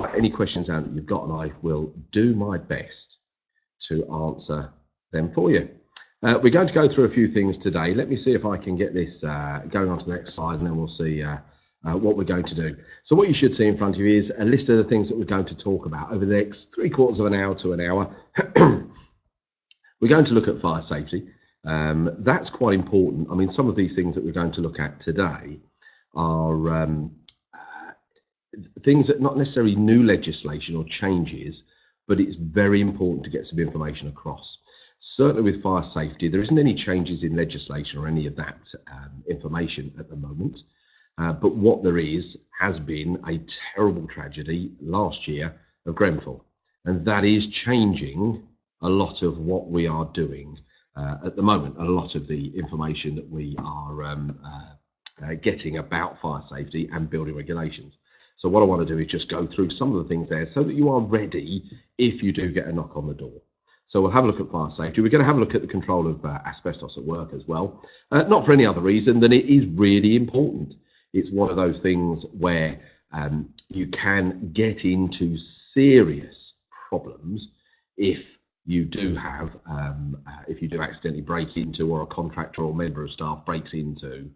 write any questions down that you've got, and I will do my best to answer them for you. We're going to go through a few things today. Let me see if I can get this going on to the next slide, and then we'll see what we're going to do. So what you should see in front of you is a list of the things that we're going to talk about over the next 3/4 of an hour to an hour. We're going to look at fire safety. That's quite important. I mean, some of these things that we're going to look at today are things that not necessarily new legislation or changes, but it's very important to get some information across. Certainly with fire safety, there isn't any changes in legislation or any of that information at the moment. But what there has been a terrible tragedy last year of Grenfell. And that is changing a lot of what we are doing at the moment, a lot of the information that we are getting about fire safety and building regulations. So what I want to do is just go through some of the things there so that you are ready if you do get a knock on the door. So we'll have a look at fire safety. We're going to have a look at the control of asbestos at work as well. Not for any other reason than it is really important. It's one of those things where you can get into serious problems if you do have, if you do accidentally break into, or a contractor or member of staff breaks into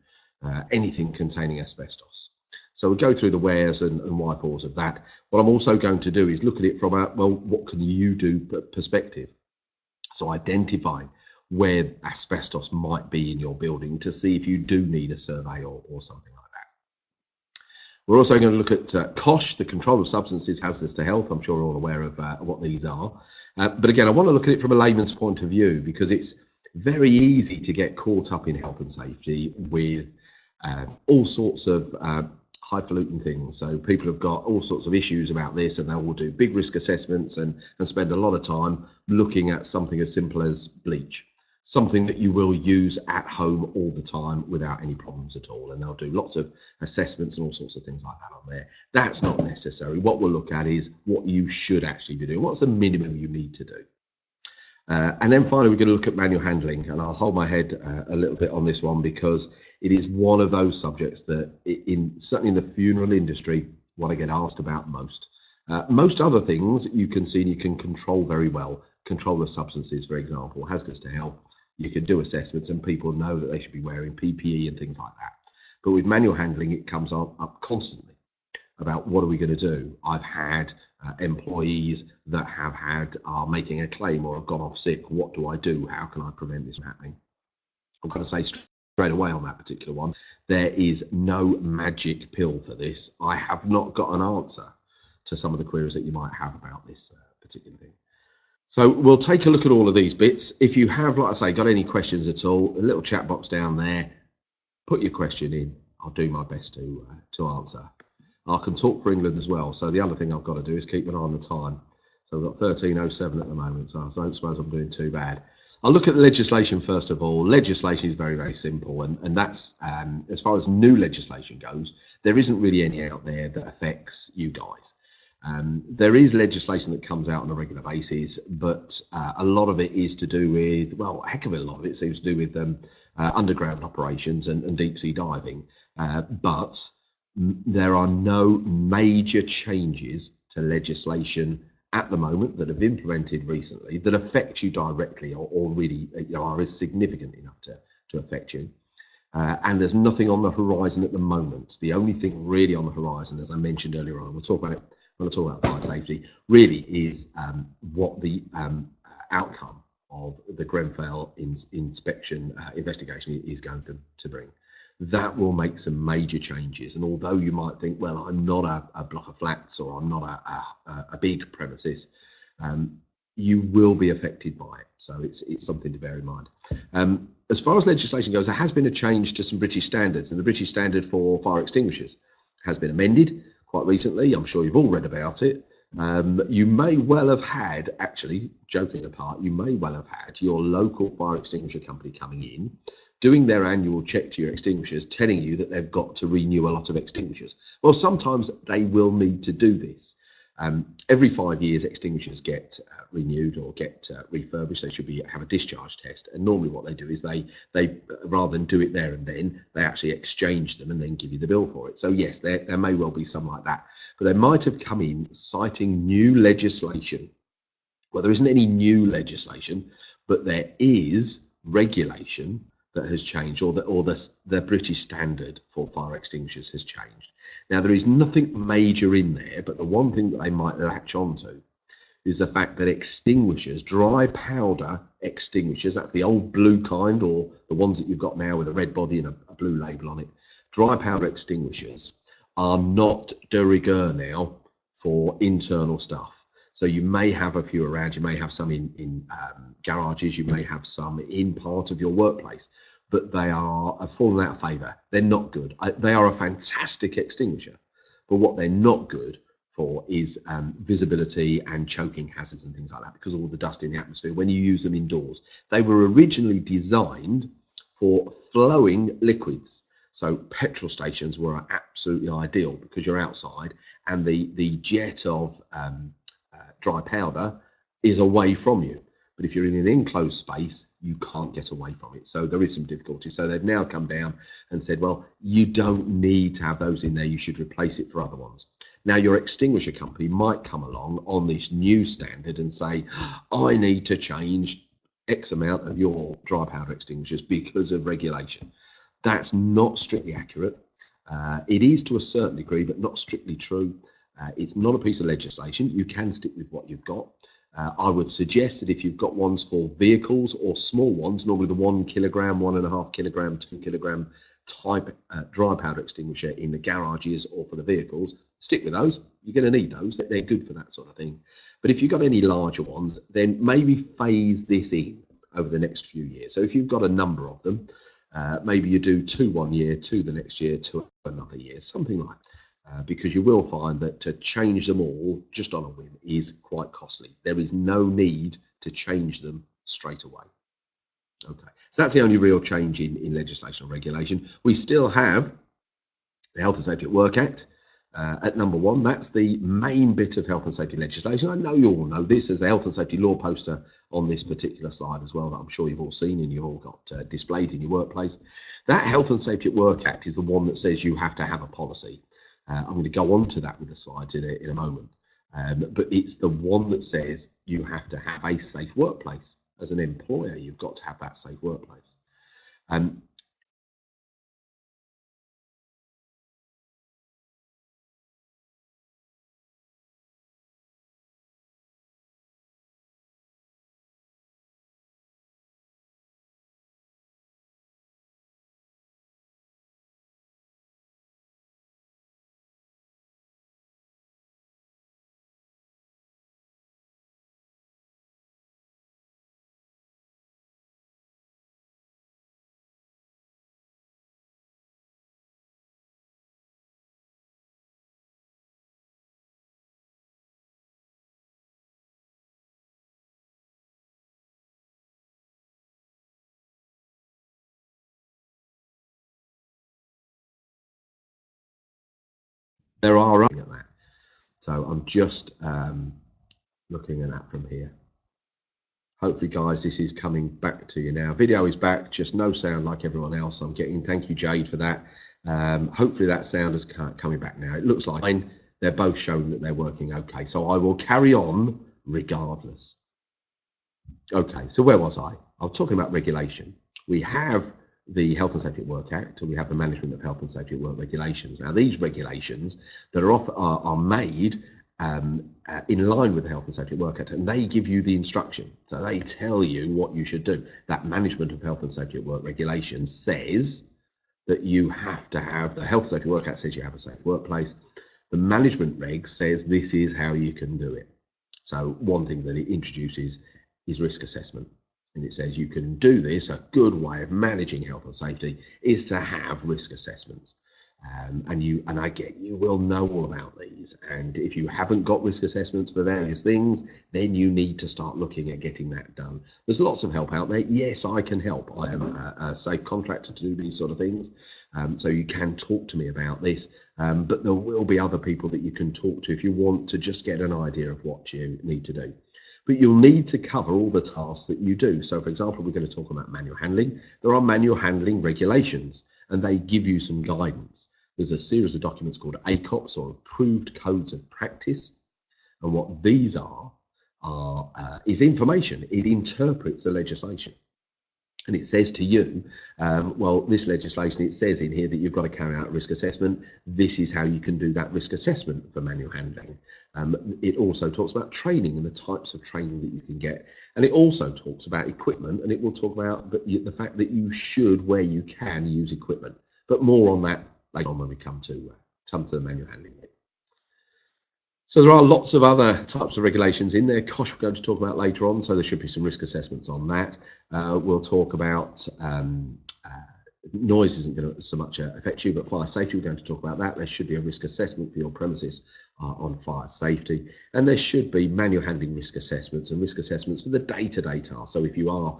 anything containing asbestos. So we'll go through the wheres and why-fors of that. What I'm also going to do is look at it from a, well, what can you do perspective? So identifying where asbestos might be in your building to see if you do need a survey or something like that. We're also going to look at COSH, the Control of Substances Hazardous to Health. I'm sure you're all aware of what these are. But again, I want to look at it from a layman's point of view, because it's very easy to get caught up in health and safety with all sorts of highfalutin things. So people have got all sorts of issues about this, and they will do big risk assessments and spend a lot of time looking at something as simple as bleach, something that you will use at home all the time without any problems at all. And they'll do lots of assessments and all sorts of things like that on there. That's not necessary. What we'll look at is what you should actually be doing. What's the minimum you need to do? And then finally, we're going to look at manual handling, and I'll hold my head a little bit on this one, because it is one of those subjects that, certainly in the funeral industry, what I get asked about most. Most other things you can see and you can control very well. Control of substances, for example, hazardous to health. You can do assessments, and people know that they should be wearing PPE and things like that. But with manual handling, it comes up constantly about what are we going to do. I've had employees that are making a claim or have gone off sick. What do I do? How can I prevent this from happening? I'm going to say straight away on that particular one, there is no magic pill for this. I have not got an answer to some of the queries that you might have about this particular thing. So we'll take a look at all of these bits. If you have, like I say, got any questions at all, a little chat box down there, put your question in. I'll do my best to answer. I can talk for England as well. So the other thing I've got to do is keep an eye on the time. So we've got 13:07 at the moment. So I don't suppose I'm doing too bad. I'll look at the legislation first of all. Legislation is very, very simple. And that's, as far as new legislation goes, there isn't really any out there that affects you guys. There is legislation that comes out on a regular basis, but a lot of it is to do with, well, a heck of a lot of it seems to do with underground operations and deep sea diving. But there are no major changes to legislation at the moment that have implemented recently that affect you directly or really are as significant enough to affect you. And there's nothing on the horizon at the moment. The only thing really on the horizon, as I mentioned earlier on, we'll talk about it when I talk about fire safety, really is what the outcome of the Grenfell inspection investigation is going to bring. That will make some major changes. And although you might think, well, I'm not a block of flats or I'm not a big premises, you will be affected by it. So it's something to bear in mind. As far as legislation goes, there has been a change to some British standards, and the British standard for fire extinguishers has been amended quite recently. I'm sure you've all read about it. You may well have had, actually, joking apart, you may well have had your local fire extinguisher company coming in, doing their annual check to your extinguishers, telling you that they've got to renew a lot of extinguishers. Well, sometimes they will need to do this. Every 5 years, extinguishers get renewed or get refurbished. They should have a discharge test. And normally what they do is they rather than do it there and then, they actually exchange them and then give you the bill for it. So yes, there may well be some like that. But they might have come in citing new legislation. Well, there isn't any new legislation, but there is regulation that has changed, or the British standard for fire extinguishers has changed. Now, there is nothing major in there, but the one thing that they might latch onto is the fact that extinguishers, dry powder extinguishers, that's the old blue kind, or the ones that you've got now with a red body and a blue label on it, dry powder extinguishers are not de rigueur now for internal stuff. So you may have a few around, you may have some in garages, you may have some in part of your workplace, but they have fallen out of favour. They're not good. They are a fantastic extinguisher, but what they're not good for is visibility and choking hazards and things like that, because of all the dust in the atmosphere when you use them indoors. They were originally designed for flowing liquids. So petrol stations were absolutely ideal because you're outside and the jet of dry powder is away from you. But if you're in an enclosed space, you can't get away from it. So there is some difficulty. So they've now come down and said, well, you don't need to have those in there. You should replace it for other ones. Now, your extinguisher company might come along on this new standard and say, I need to change X amount of your dry powder extinguishers because of regulation. That's not strictly accurate. It is to a certain degree, but not strictly true. It's not a piece of legislation. You can stick with what you've got. I would suggest that if you've got ones for vehicles or small ones, normally the 1 kilogram, 1.5 kilogram, 2 kilogram type dry powder extinguisher in the garages or for the vehicles, stick with those. You're going to need those. They're good for that sort of thing. But if you've got any larger ones, then maybe phase this in over the next few years. So if you've got a number of them, maybe you do 2 1 year, 2 the next year, 2 another year, something like that. Because you will find that to change them all just on a whim is quite costly. There is no need to change them straight away. Okay, so that's the only real change in legislation or regulation. We still have the Health and Safety at Work Act at number 1. That's the main bit of health and safety legislation. I know you all know this. There's a health and safety law poster on this particular slide as well that I'm sure you've all seen and you've all got displayed in your workplace. That Health and Safety at Work Act is the one that says you have to have a policy. I'm going to go on to that with the slides in a moment, but it's the one that says you have to have a safe workplace. As an employer, you've got to have that safe workplace. There are at that. So I'm just looking at that from here. Hopefully, guys, this is coming back to you now. Video is back, just no sound like everyone else I'm getting. Thank you, Jade, for that. Hopefully that sound is coming back now. It looks like they're both showing that they're working okay. So I will carry on regardless. Okay, so where was I? I was talking about regulation. We have the Health and Safety at Work Act, and we have the Management of Health and Safety at Work regulations. Now, these regulations that are made in line with the Health and Safety at Work Act, and they give you the instruction. So they tell you what you should do. That Management of Health and Safety at Work regulation says that you have to have, the Health and Safety at Work Act says you have a safe workplace. The management reg says this is how you can do it. So one thing that it introduces is risk assessment. And it says you can do this. A good way of managing health and safety is to have risk assessments. And I get you will know all about these. And if you haven't got risk assessments for various things, then you need to start looking at getting that done. There's lots of help out there. Yes, I can help. I am a safe contractor to do these sort of things. So you can talk to me about this, but there will be other people that you can talk to if you want to just get an idea of what you need to do. But you'll need to cover all the tasks that you do. So for example, we're going to talk about manual handling. There are manual handling regulations, and they give you some guidance. There's a series of documents called ACOPS, or Approved Codes of Practice. And what these are is information. It interprets the legislation. And it says to you, well, this legislation, it says in here that you've got to carry out a risk assessment. This is how you can do that risk assessment for manual handling. It also talks about training and the types of training that you can get. And it also talks about equipment, and it will talk about the fact that you should, where you can, use equipment. But more on that later on when we come to the manual handling bit. So there are lots of other types of regulations in there. Kosh, we're going to talk about later on, so there should be some risk assessments on that. We'll talk about noise isn't going to so much affect you, but fire safety, we're going to talk about that. There should be a risk assessment for your premises on fire safety, and there should be manual handling risk assessments and risk assessments for the day-to-day tasks. So if you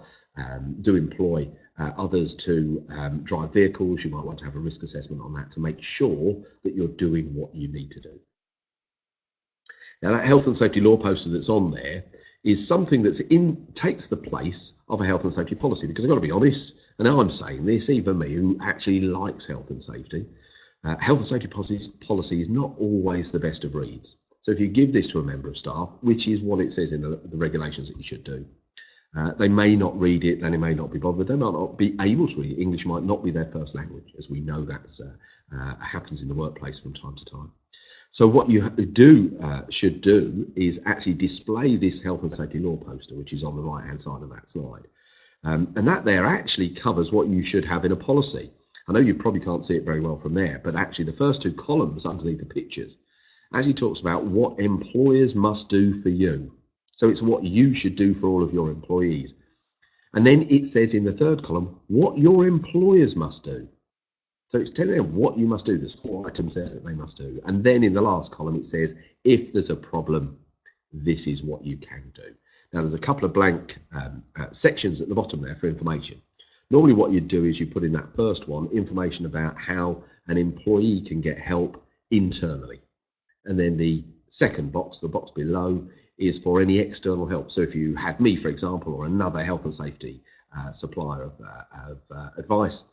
do employ others to drive vehicles, you might want to have a risk assessment on that to make sure that you're doing what you need to do. Now, that health and safety law poster that's on there is something that's takes the place of a health and safety policy, because I've got to be honest, and now I'm saying this, even me who actually likes health and safety, health and safety policy is not always the best of reads. So if you give this to a member of staff, which is what it says in the regulations that you should do, they may not read it, and they may not be bothered, they might not be able to read it. English might not be their first language, as we know that's happens in the workplace from time to time. So what you should do is actually display this health and safety law poster, which is on the right hand side of that slide. And that there actually covers what you should have in a policy. I know you probably can't see it very well from there, but actually the first two columns underneath the pictures actually talks about what employers must do for you. So it's what you should do for all of your employees. And then it says in the third column what your employers must do. So it's telling them what you must do. There's 4 items there that they must do. And then in the last column, it says, if there's a problem, this is what you can do. Now, there's a couple of blank sections at the bottom there for information. Normally what you do is you put in that first one information about how an employee can get help internally. And then the second box, the box below, is for any external help. So if you had me, for example, or another health and safety supplier of advice,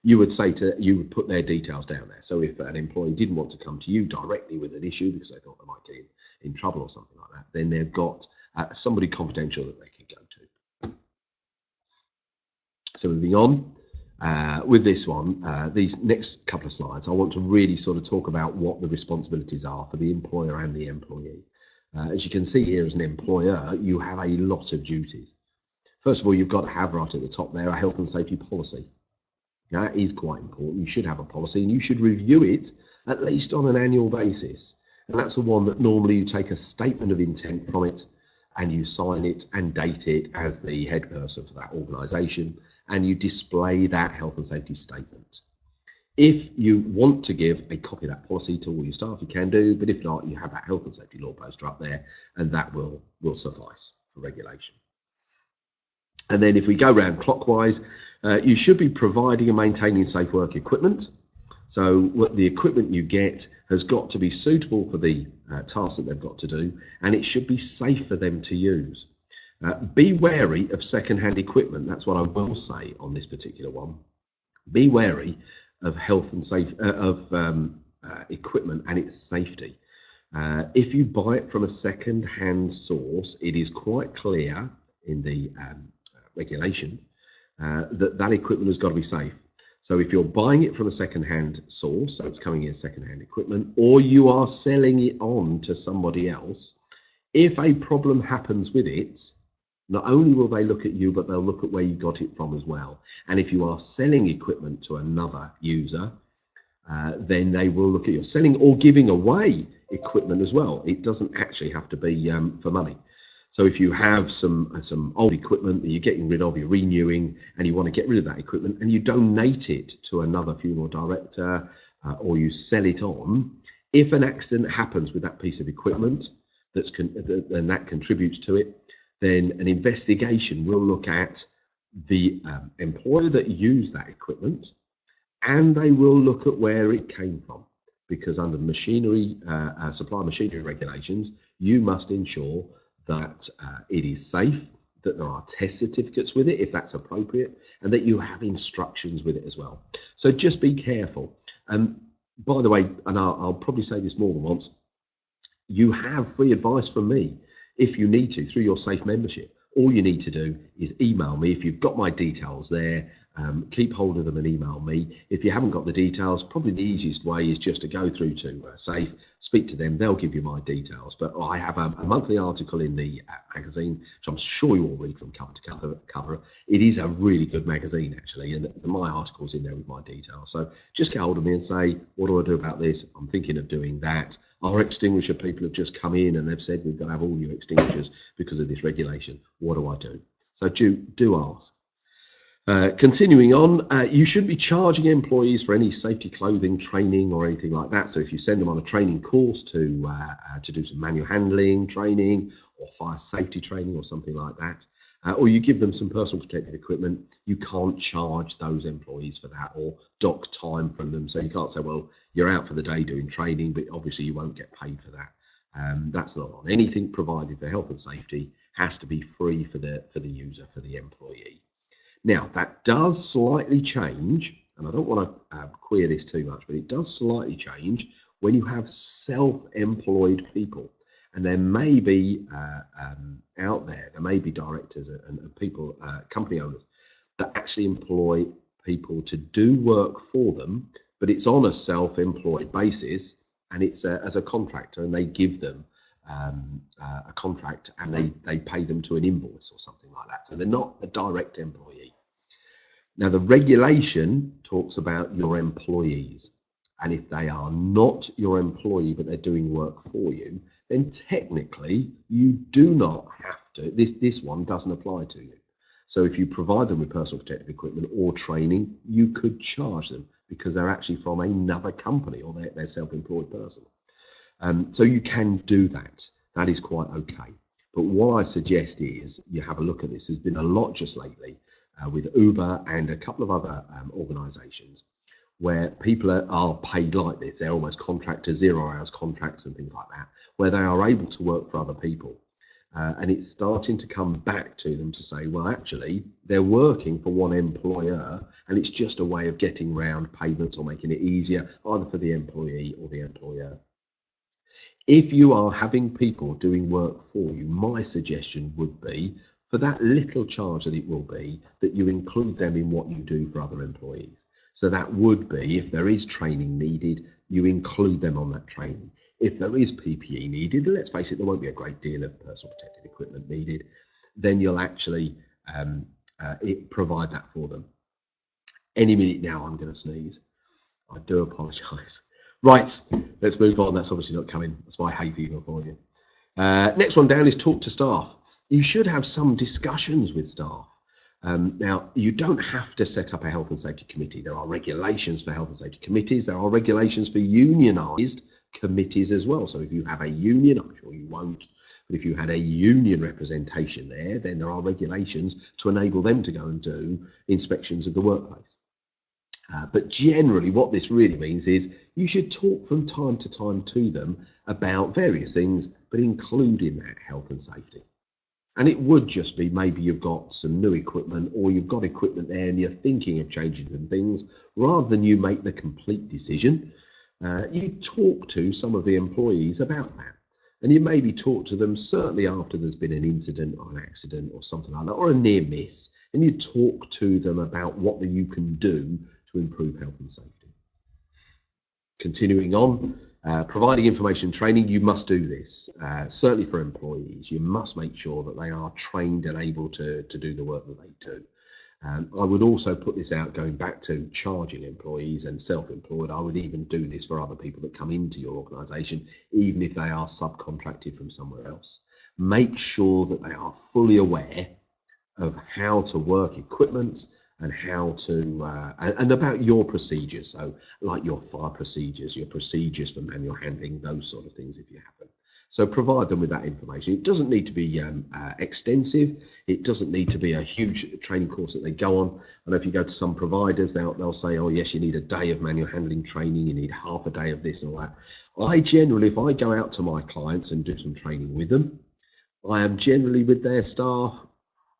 you would put their details down there. So if an employee didn't want to come to you directly with an issue because they thought they might get in trouble or something like that, then they've got somebody confidential that they can go to. So moving on with this one, these next couple of slides, I want to really sort of talk about what the responsibilities are for the employer and the employee. As you can see here, as an employer, you have a lot of duties. First of all, you've got to have right at the top there a health and safety policy. That is quite important. You should have a policy, and you should review it at least on an annual basis. And that's the one that normally you take a statement of intent from it, and you sign it and date it as the head person for that organisation, and you display that health and safety statement. If you want to give a copy of that policy to all your staff, you can do, but if not, you have that health and safety law poster up there, and that will suffice for regulation. And then if we go round clockwise, you should be providing and maintaining safe work equipment. So what the equipment you get has got to be suitable for the tasks that they've got to do, and it should be safe for them to use. Be wary of second-hand equipment. That's what I will say on this particular one. Be wary of health and safety equipment and its safety. If you buy it from a second-hand source, it is quite clear in the regulations that equipment has got to be safe. So if you're buying it from a second-hand source, so it's coming in second-hand equipment, or you are selling it on to somebody else, if a problem happens with it, not only will they look at you, but they'll look at where you got it from as well. And if you are selling equipment to another user, then they will look at you selling or giving away equipment as well. It doesn't actually have to be for money. So if you have some old equipment that you're getting rid of, you're renewing, and you want to get rid of that equipment, and you donate it to another funeral director, or you sell it on, if an accident happens with that piece of equipment and that contributes to it, then an investigation will look at the employer that used that equipment, and they will look at where it came from, because under machinery, supply machinery regulations, you must ensure that it is safe, that there are test certificates with it if that's appropriate, and that you have instructions with it as well. So just be careful. By the way, and I'll probably say this more than once, you have free advice from me if you need to through your Safe membership. All you need to do is email me. If you've got my details there, keep hold of them and email me. If you haven't got the details, probably the easiest way is just to go through to Safe, speak to them, they'll give you my details. But I have a monthly article in the magazine, which I'm sure you will read from cover to cover. It is a really good magazine, actually, and my article's in there with my details. So just get hold of me and say, what do I do about this? I'm thinking of doing that. Our extinguisher people have just come in and they've said we've got to have all new extinguishers because of this regulation. What do I do? So do ask. Continuing on, you shouldn't be charging employees for any safety clothing training or anything like that. So if you send them on a training course to do some manual handling training or fire safety training or something like that, or you give them some personal protective equipment, you can't charge those employees for that or dock time from them. So you can't say, well, you're out for the day doing training, but obviously you won't get paid for that. That's not on. Anything provided for health and safety has to be free for the user, for the employee. Now, that does slightly change, and I don't want to queer this too much, but it does slightly change when you have self-employed people. And there may be out there may be directors and people, company owners, that actually employ people to do work for them, but it's on a self-employed basis, and it's as a contractor, and they give them a contract and they pay them to an invoice or something like that. So they're not a direct employee. Now, the regulation talks about your employees, and if they are not your employee but they're doing work for you, then technically you do not have to, this one doesn't apply to you. So if you provide them with personal protective equipment or training, you could charge them because they're actually from another company or they're self-employed person. So you can do that. That is quite okay. But what I suggest is you have a look at this. There's been a lot just lately with Uber and a couple of other organisations where people are paid like this. They're almost contractors, 0 hours contracts and things like that, where they are able to work for other people. And it's starting to come back to them to say, well, actually, they're working for one employer, and it's just a way of getting around payments or making it easier, either for the employee or the employer. If you are having people doing work for you, my suggestion would be, for that little charge that it will be, that you include them in what you do for other employees. So that would be, if there is training needed, you include them on that training. If there is PPE needed, let's face it, there won't be a great deal of personal protective equipment needed, then you'll actually provide that for them. Any minute now, I'm going to sneeze. I do apologise. Right, let's move on. That's obviously not coming. That's why hay fever for you. Next one down is talk to staff. You should have some discussions with staff. Now, you don't have to set up a health and safety committee. There are regulations for health and safety committees. There are regulations for unionised committees as well. So if you have a union, I'm sure you won't, but if you had a union representation there, then there are regulations to enable them to go and do inspections of the workplace. But generally what this really means is you should talk from time to time to them about various things, but including that health and safety. And it would just be maybe you've got some new equipment, or you've got equipment there and you're thinking of changing some things. Rather than you make the complete decision, you talk to some of the employees about that. And you maybe talk to them certainly after there's been an incident or an accident or something like that, or a near miss. And you talk to them about what you can do to improve health and safety. Continuing on, providing information training, you must do this, certainly for employees. You must make sure that they are trained and able to do the work that they do. I would also put this out, going back to charging employees and self-employed. I would even do this for other people that come into your organisation, even if they are subcontracted from somewhere else. Make sure that they are fully aware of how to work equipment, and how to, and about your procedures. So like your fire procedures, your procedures for manual handling, those sort of things if you have them. So provide them with that information. It doesn't need to be extensive. It doesn't need to be a huge training course that they go on. I know if you go to some providers, they'll say, oh yes, you need a day of manual handling training, you need half a day of this or that. I generally, if I go out to my clients and do some training with them, I am generally with their staff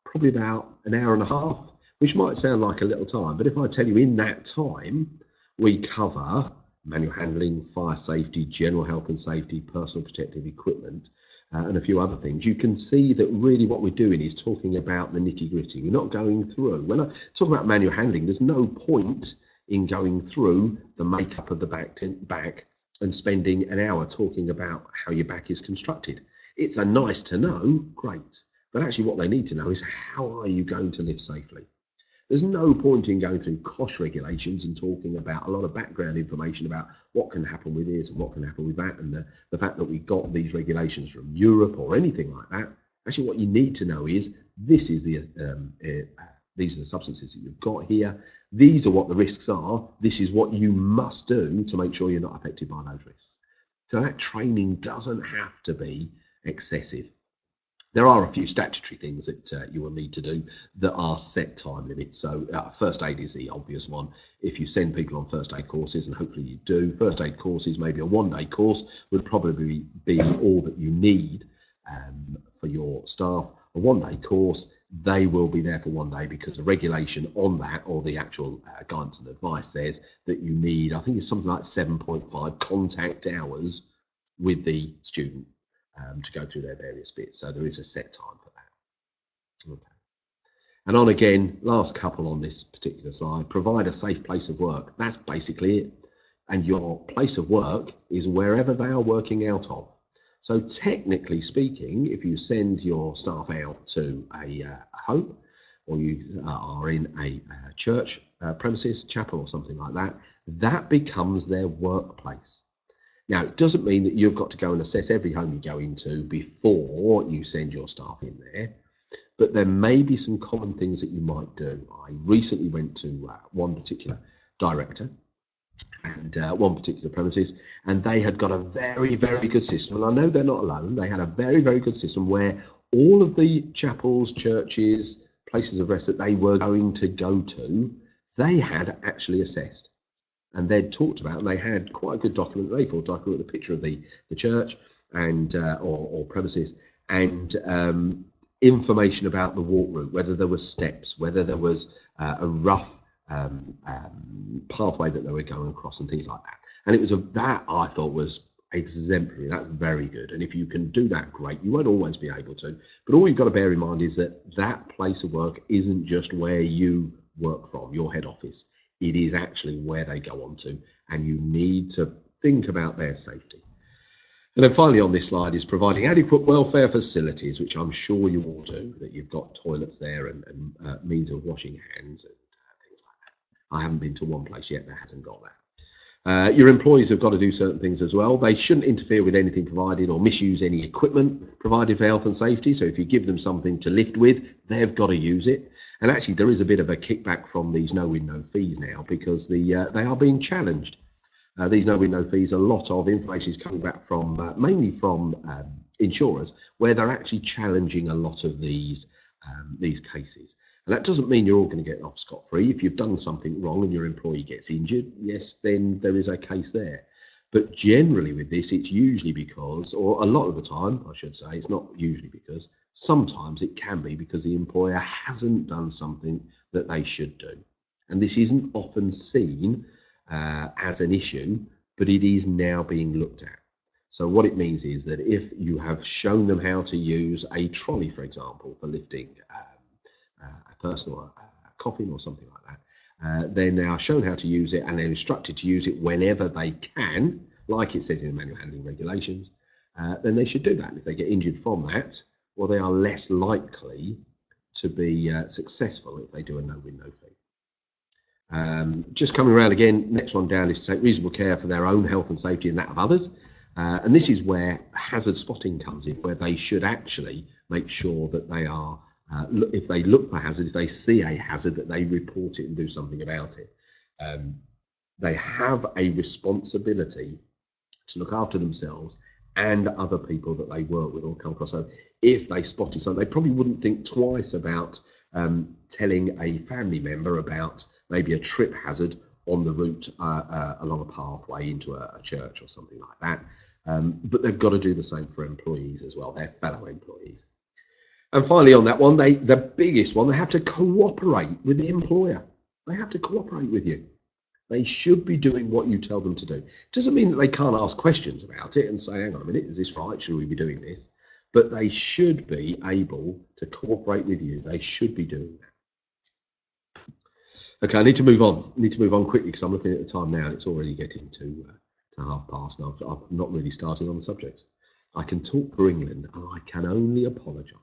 probably about an hour and a half, which might sound like a little time, but if I tell you in that time, we cover manual handling, fire safety, general health and safety, personal protective equipment, and a few other things, you can see that really what we're doing is talking about the nitty-gritty. We're not going through. When I talk about manual handling, there's no point in going through the makeup of the back and spending an hour talking about how your back is constructed. It's a nice to know, great, but actually what they need to know is how are you going to live safely? There's no point in going through COSH regulations and talking about a lot of background information about what can happen with this and what can happen with that, and the fact that we got these regulations from Europe or anything like that. Actually, what you need to know is this is these are the substances that you've got here. These are what the risks are. This is what you must do to make sure you're not affected by those risks. So that training doesn't have to be excessive. There are a few statutory things that you will need to do that are set time limits. So first aid is the obvious one. If you send people on first aid courses, and hopefully you do, first aid courses, maybe a one-day course would probably be all that you need for your staff. A one-day course, they will be there for one day because the regulation on that, or the actual guidance and advice, says that you need, I think it's something like 7.5 contact hours with the student to go through their various bits. So there is a set time for that. Okay. And on again, last couple on this particular slide, provide a safe place of work. That's basically it. And your place of work is wherever they are working out of. So technically speaking, if you send your staff out to a home, or you are in a church premises, chapel or something like that, that becomes their workplace. Now, it doesn't mean that you've got to go and assess every home you go into before you send your staff in there, but there may be some common things that you might do. I recently went to one particular director and one particular premises, and they had got a very, very good system. And I know they're not alone. They had a very, very good system where all of the chapels, churches, places of rest that they were going to go to, they had actually assessed. And they'd talked about, and they had quite a good document, A4 document, a picture of the church and or premises, and information about the walk route, whether there were steps, whether there was a rough pathway that they were going across and things like that. And it was that I thought was exemplary. That's very good. And if you can do that, great. You won't always be able to, but all you've got to bear in mind is that that place of work isn't just where you work from, your head office. It is actually where they go on to, and you need to think about their safety. And then finally on this slide is providing adequate welfare facilities, which I'm sure you all do, that you've got toilets there and means of washing hands and things like that. I haven't been to one place yet that hasn't got that. Your employees have got to do certain things as well. They shouldn't interfere with anything provided or misuse any equipment provided for health and safety. So if you give them something to lift with, they've got to use it. And actually, there is a bit of a kickback from these no-win, no-fees now because they are being challenged. These no-win, no-fees, a lot of information is coming back from mainly from insurers, where they're actually challenging a lot of these cases. And that doesn't mean you're all going to get off scot-free. If you've done something wrong and your employee gets injured, yes, then there is a case there. But generally with this, it's usually because, or a lot of the time, I should say, it's not usually because, sometimes it can be because the employer hasn't done something that they should do. And this isn't often seen as an issue, but it is now being looked at. So what it means is that if you have shown them how to use a trolley, for example, for lifting a person or a coffin or something like that, they're now shown how to use it and they're instructed to use it whenever they can, like it says in the manual handling regulations, then they should do that. And if they get injured from that, well, they are less likely to be successful if they do a no-win, no-fee. Just coming around again, next one down is to take reasonable care for their own health and safety and that of others. And this is where hazard spotting comes in, where they should actually make sure that they are if they look for hazard, if they see a hazard, that they report it and do something about it. They have a responsibility to look after themselves and other people that they work with or come across. So if they spotted something, they probably wouldn't think twice about telling a family member about maybe a trip hazard on the route along a pathway into a church or something like that. But they've got to do the same for employees as well, their fellow employees. And finally on that one, the biggest one, they have to cooperate with the employer. They have to cooperate with you. They should be doing what you tell them to do. Doesn't mean that they can't ask questions about it and say, hang on a minute, is this right? Should we be doing this? But they should be able to cooperate with you. They should be doing that. Okay, I need to move on. Quickly because I'm looking at the time now and it's already getting to 1:30 and I've not really started on the subject. I can talk for England and I can only apologise.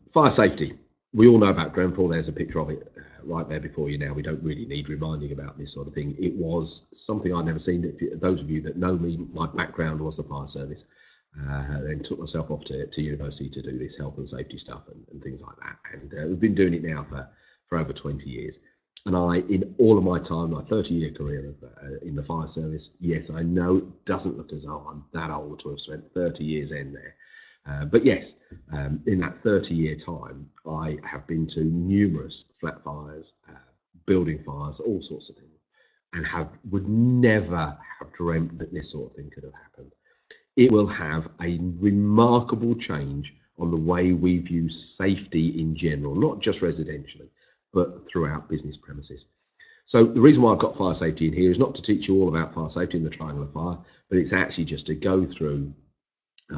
Fire safety. We all know about Grenfell. There's a picture of it right there before you now. We don't really need reminding about this sort of thing. It was something I'd never seen. Those of you that know me, my background was the fire service. Then took myself off to university to do this health and safety stuff and things like that. And we've been doing it now for over 20 years. And in all of my time, my 30-year career in the fire service, yes, I know it doesn't look as though I'm that old to have spent 30 years in there. But yes, in that 30-year time, I have been to numerous flat fires, building fires, all sorts of things, and would never have dreamt that this sort of thing could have happened. It will have a remarkable change on the way we view safety in general, not just residentially, but throughout business premises. So the reason why I've got fire safety in here is not to teach you all about fire safety and the triangle of fire, but it's actually just to go through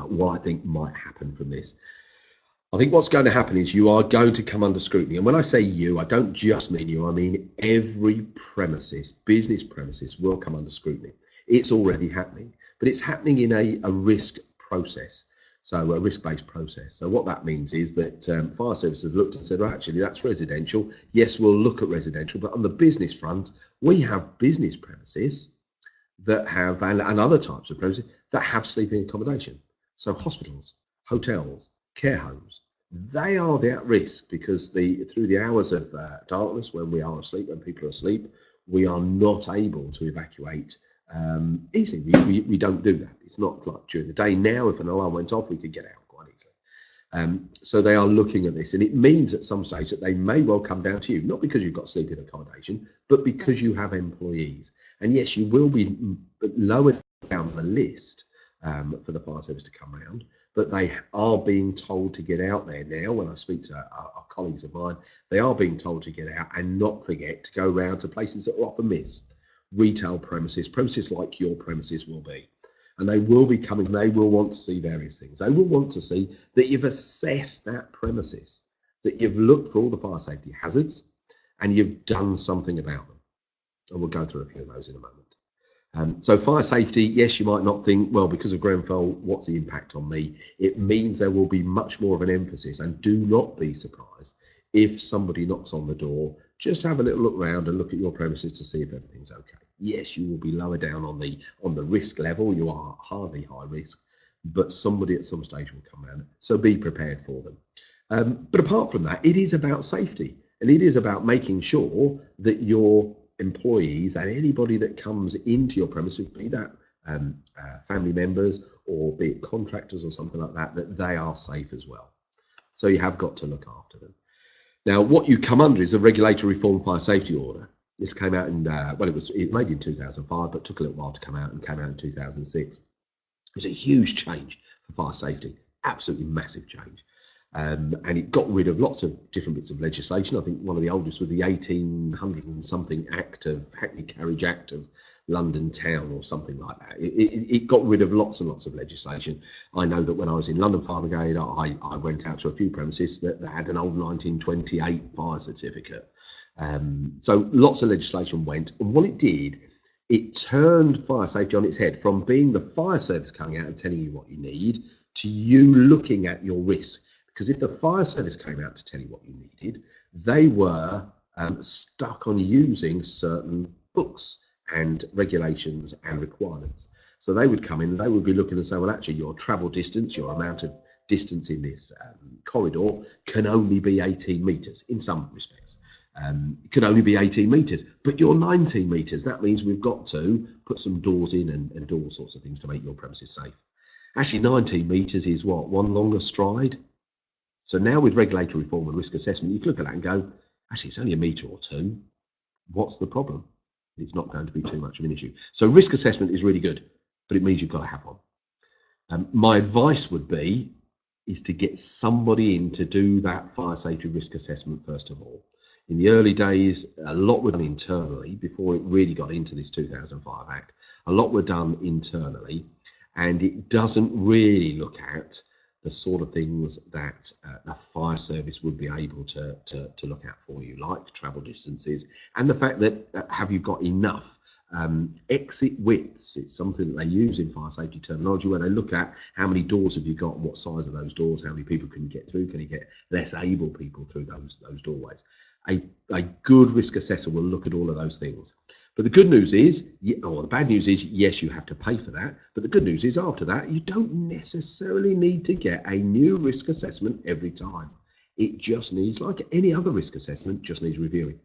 what I think might happen from this. I think what's going to happen is you are going to come under scrutiny. And when I say you, I don't just mean you, I mean every premises, business premises will come under scrutiny. It's already happening, but it's happening in a risk process. So a risk-based process. So what that means is that fire services have looked and said, well, actually, that's residential. Yes, we'll look at residential, but on the business front, we have business premises that have, and other types of premises that have sleeping accommodation. So hospitals, hotels, care homes, they are at risk because through the hours of darkness, when we are asleep, when people are asleep, we are not able to evacuate easily. We don't do that. It's not like during the day. Now, if an alarm went off, we could get out quite easily. So they are looking at this, and it means at some stage that they may well come down to you, not because you've got sleeping accommodation, but because you have employees. And yes, you will be lower down the list for the fire service to come round, but they are being told to get out there now. When I speak to our colleagues of mine, they are being told to get out and not forget to go round to places that are often missed. Retail premises like your premises will be. And they will be coming, they will want to see various things. They will want to see that you've assessed that premises, that you've looked for all the fire safety hazards and you've done something about them. And we'll go through a few of those in a moment. So fire safety, yes, you might not think, well, because of Grenfell, what's the impact on me? It means there will be much more of an emphasis, and do not be surprised if somebody knocks on the door. Just have a little look around and look at your premises to see if everything's okay. Yes, you will be lower down on the risk level. You are hardly high risk, but somebody at some stage will come around. So be prepared for them. But apart from that, it is about safety, and it is about making sure that your employees and anybody that comes into your premises, be that family members or be it contractors or something like that, that they are safe as well. So you have got to look after them. Now, what you come under is a regulatory reform fire safety order. This came out in, it was made in 2005, but took a little while to come out and came out in 2006. It was a huge change for fire safety, absolutely massive change. And it got rid of lots of different bits of legislation. I think one of the oldest was the 1800 and something Act of Hackney Carriage Act of London Town or something like that. It got rid of lots and lots of legislation. I know that when I was in London Fire Brigade, I went out to a few premises that had an old 1928 fire certificate. So lots of legislation went, and what it did, it turned fire safety on its head from being the fire service coming out and telling you what you need to you looking at your risk. Because if the fire service came out to tell you what you needed, they were stuck on using certain books and regulations and requirements. So they would come in and they would be looking and say, well, actually, your travel distance, your amount of distance in this corridor can only be 18 metres in some respects. It can only be 18 metres, but you're 19 metres. That means we've got to put some doors in and do all sorts of things to make your premises safe. Actually, 19 metres is what? One longer stride? So now with regulatory reform and risk assessment, you can look at that and go, actually, it's only a metre or two. What's the problem? It's not going to be too much of an issue. So risk assessment is really good, but it means you've got to have one. My advice would be is to get somebody in to do that fire safety risk assessment first of all. In the early days, a lot were done internally before it really got into this 2005 Act. A lot were done internally, and it doesn't really look at the sort of things that a fire service would be able to look at for you, like travel distances and the fact that have you got enough exit widths. It's something that they use in fire safety terminology where they look at how many doors have you got and what size of those doors, how many people can you get through, can you get less able people through those doorways. A good risk assessor will look at all of those things. But the good news is, or the bad news is, yes, you have to pay for that. But the good news is after that, you don't necessarily need to get a new risk assessment every time. It just needs, like any other risk assessment, just needs reviewing.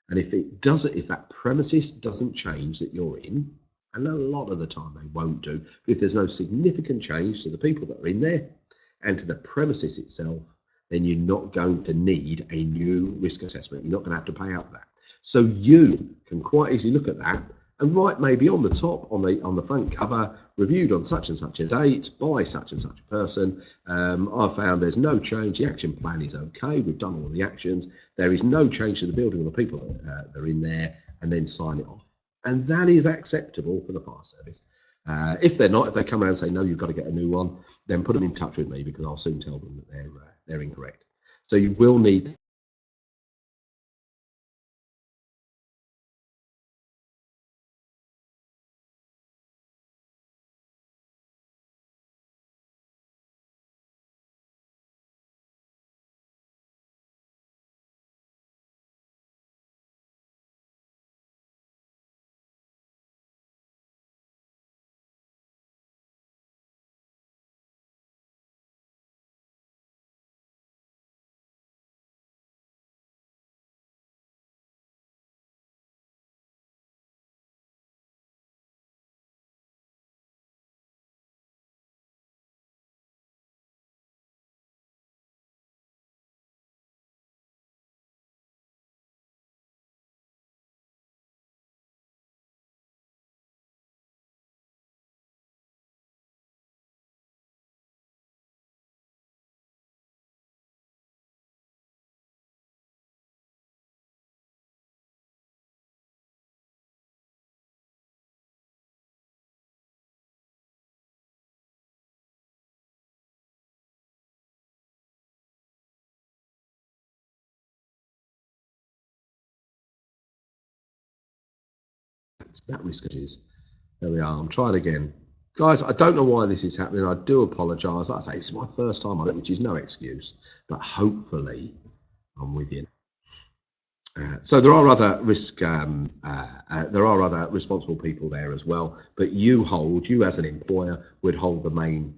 And if that premises doesn't change that you're in, and a lot of the time they won't do, but if there's no significant change to the people that are in there and to the premises itself, then you're not going to need a new risk assessment. You're not going to have to pay out for that. So you can quite easily look at that and write maybe on the top, on the front cover, reviewed on such and such a date by such and such a person. I've found there's no change. The action plan is okay. We've done all the actions. There is no change to the building or the people that are in there, and then sign it off. And that is acceptable for the fire service. If they're not, if they come around and say, no, you've got to get a new one, then put them in touch with me because I'll soon tell them that they're incorrect. So you will need that risk is. There we are. I'm trying again. Guys, I don't know why this is happening. I do apologise. Like I say, it's my first time on it, which is no excuse, but hopefully I'm with you. So there are other there are other responsible people there as well, but you as an employer would hold the main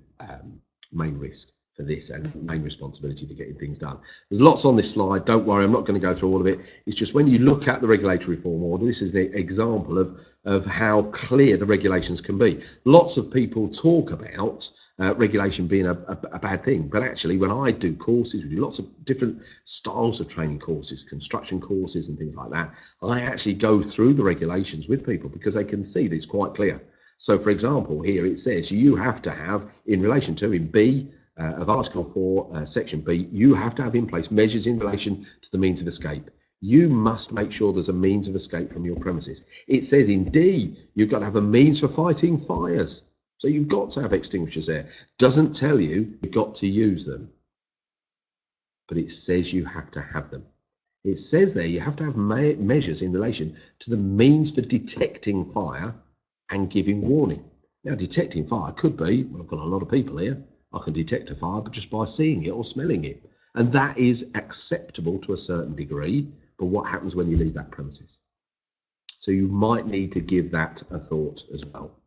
risk for this and main responsibility for getting things done. There's lots on this slide. Don't worry, I'm not going to go through all of it. It's just when you look at the regulatory reform order, this is an example of how clear the regulations can be. Lots of people talk about regulation being a bad thing, but actually when I do courses, we do lots of different styles of training courses, construction courses and things like that. I actually go through the regulations with people because they can see that it's quite clear. So for example, here it says you have to have, in relation to, in B, of Article 4, Section B, you have to have in place measures in relation to the means of escape. You must make sure there's a means of escape from your premises. It says in D, you've got to have a means for fighting fires. So you've got to have extinguishers there. Doesn't tell you you've got to use them, but it says you have to have them. It says there you have to have measures in relation to the means for detecting fire and giving warning. Now, detecting fire could be, well, I've got a lot of people here, I can detect a fire but just by seeing it or smelling it. And that is acceptable to a certain degree, but what happens when you leave that premises? So you might need to give that a thought as well.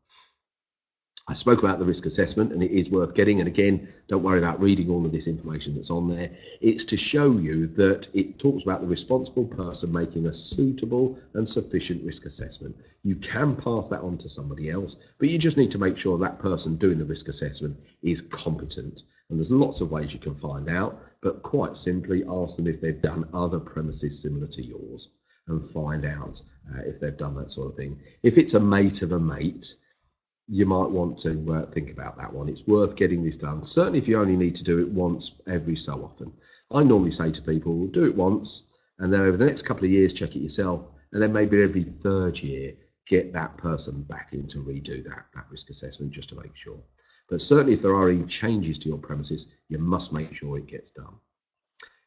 I spoke about the risk assessment, and it is worth getting. And again, don't worry about reading all of this information that's on there. It's to show you that it talks about the responsible person making a suitable and sufficient risk assessment. You can pass that on to somebody else, but you just need to make sure that person doing the risk assessment is competent. And there's lots of ways you can find out, but quite simply ask them if they've done other premises similar to yours and find out if they've done that sort of thing. If it's a mate of a mate, you might want to think about that one. It's worth getting this done. Certainly if you only need to do it once every so often. I normally say to people, do it once, and then over the next couple of years, check it yourself. And then maybe every third year, get that person back in to redo that risk assessment just to make sure. But certainly if there are any changes to your premises, you must make sure it gets done.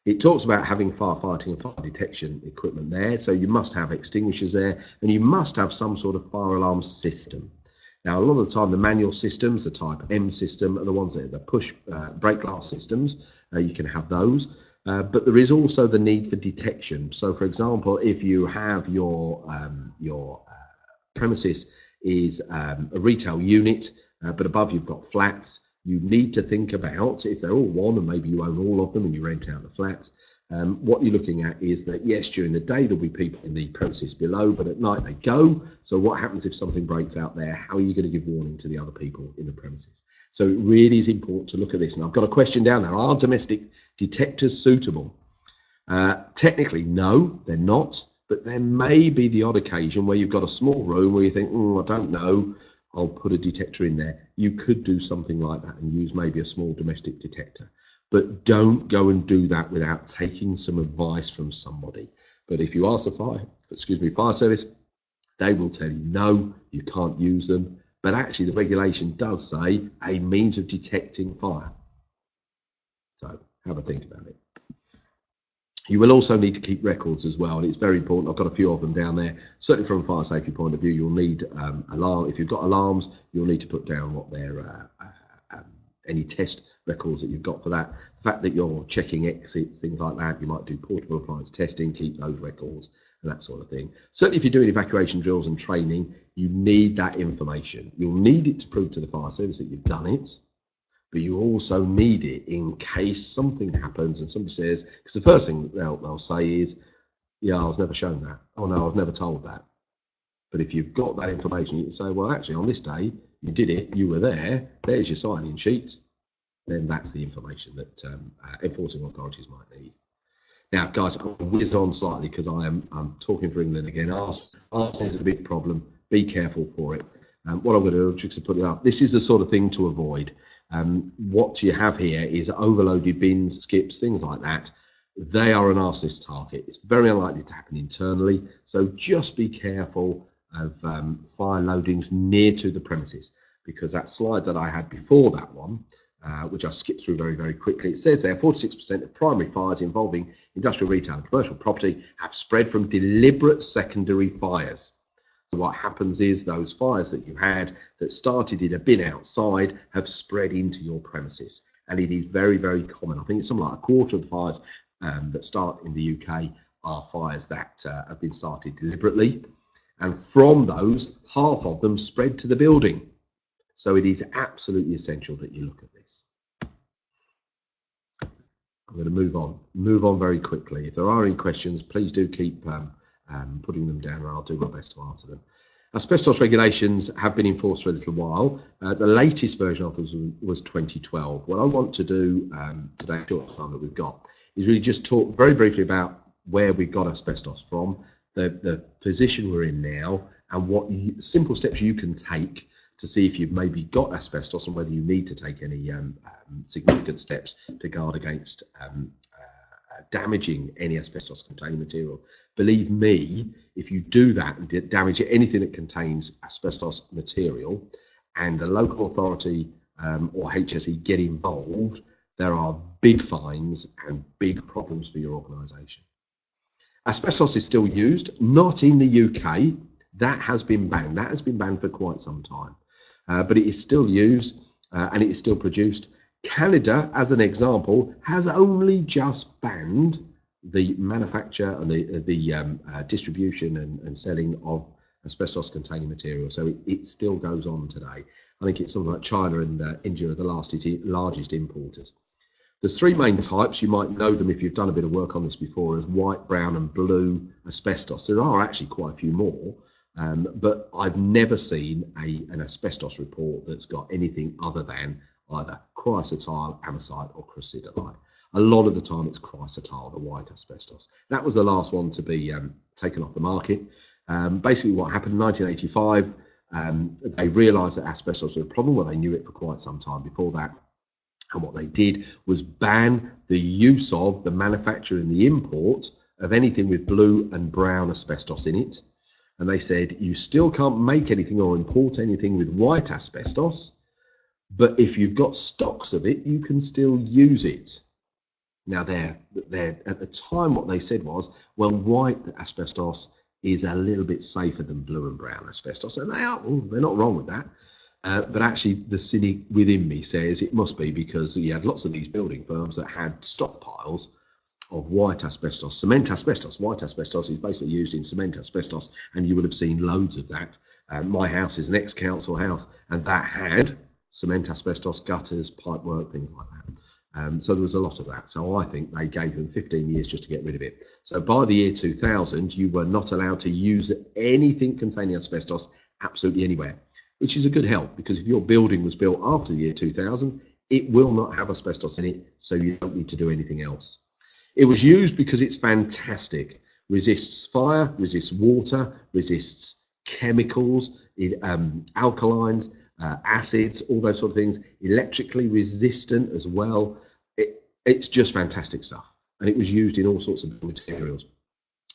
It talks about having firefighting and fire detection equipment there. So you must have extinguishers there, and you must have some sort of fire alarm system. Now, a lot of the time, the manual systems, the Type M system, are the ones that are the push brake glass systems. You can have those. But there is also the need for detection. So, for example, if you have your premises is a retail unit, but above you've got flats, you need to think about, if they're all one and maybe you own all of them and you rent out the flats, what you're looking at is that, yes, during the day there'll be people in the premises below, but at night they go. So what happens if something breaks out there? How are you going to give warning to the other people in the premises? So it really is important to look at this. And I've got a question down there. Are domestic detectors suitable? Technically, no, they're not. But there may be the odd occasion where you've got a small room where you think, I don't know, I'll put a detector in there. You could do something like that and use maybe a small domestic detector. But don't go and do that without taking some advice from somebody. But if you ask the fire service, they will tell you, no, you can't use them. But actually the regulation does say a means of detecting fire. So have a think about it. You will also need to keep records as well, and it's very important. I've got a few of them down there. Certainly from a fire safety point of view, you'll need alarm. If you've got alarms, you'll need to put down what their any test records that you've got for that. The fact that you're checking exits, things like that, you might do portable appliance testing, keep those records and that sort of thing. Certainly if you're doing evacuation drills and training, you need that information. You'll need it to prove to the fire service that you've done it, but you also need it in case something happens and somebody says, because the first thing they'll say is, yeah, I was never shown that. Oh no, I was never told that. But if you've got that information, you can say, well, actually on this day, you did it, you were there, there's your sign-in sheet. Then that's the information that enforcing authorities might need. Now, guys, I'll whiz on slightly because I'm talking for England again. Arson is a big problem. Be careful for it. What I'm going to do, just to put it up, this is the sort of thing to avoid. What you have here is overloaded bins, skips, things like that. They are an arsonist target. It's very unlikely to happen internally. So just be careful of fire loadings near to the premises, because that slide that I had before that one, which I skipped through very, very quickly, it says there 46% of primary fires involving industrial, retail and commercial property have spread from deliberate secondary fires. So what happens is those fires that you had that started in a bin outside have spread into your premises. And it is very, very common. I think it's something like a quarter of the fires that start in the UK are fires that have been started deliberately. And from those, half of them spread to the building. So it is absolutely essential that you look at this. I'm going to move on very quickly. If there are any questions, please do keep putting them down and I'll do my best to answer them. Asbestos regulations have been enforced for a little while. The latest version of this was 2012. What I want to do today, short time that we've got, is really just talk very briefly about where we got asbestos from, the position we're in now, and what simple steps you can take to see if you've maybe got asbestos and whether you need to take any significant steps to guard against damaging any asbestos containing material. Believe me, if you do that and damage anything that contains asbestos material and the local authority or HSE get involved, there are big fines and big problems for your organisation. Asbestos is still used, not in the UK. That has been banned. That has been banned for quite some time. But it is still used and it is still produced. Canada, as an example, has only just banned the manufacture and the distribution and selling of asbestos-containing material. So it still goes on today. I think it's something like China and India are the largest importers. There's three main types. You might know them if you've done a bit of work on this before as white, brown and blue asbestos. There are actually quite a few more, but I've never seen an asbestos report that's got anything other than either chrysotyl, amosite or crocidolite. A lot of the time it's chrysotyl, the white asbestos. That was the last one to be taken off the market. Basically what happened in 1985, they realised that asbestos was a problem. Well, they knew it for quite some time before that. And what they did was ban the use of, the manufacture and the import of anything with blue and brown asbestos in it. And they said, you still can't make anything or import anything with white asbestos, but if you've got stocks of it, you can still use it. Now, at the time, what they said was, well, white asbestos is a little bit safer than blue and brown asbestos. And they're not wrong with that. But actually, the cynic within me says it must be because you had lots of these building firms that had stockpiles of white asbestos, cement asbestos. White asbestos is basically used in cement asbestos, and you would have seen loads of that. My house is an ex-council house, and that had cement asbestos, gutters, pipework, things like that. So there was a lot of that. So I think they gave them 15 years just to get rid of it. So by the year 2000, you were not allowed to use anything containing asbestos absolutely anywhere, which is a good help, because if your building was built after the year 2000, it will not have asbestos in it, so you don't need to do anything else. It was used because it's fantastic. Resists fire, resists water, resists chemicals, alkalines, acids, all those sort of things, electrically resistant as well. It's just fantastic stuff. And it was used in all sorts of materials.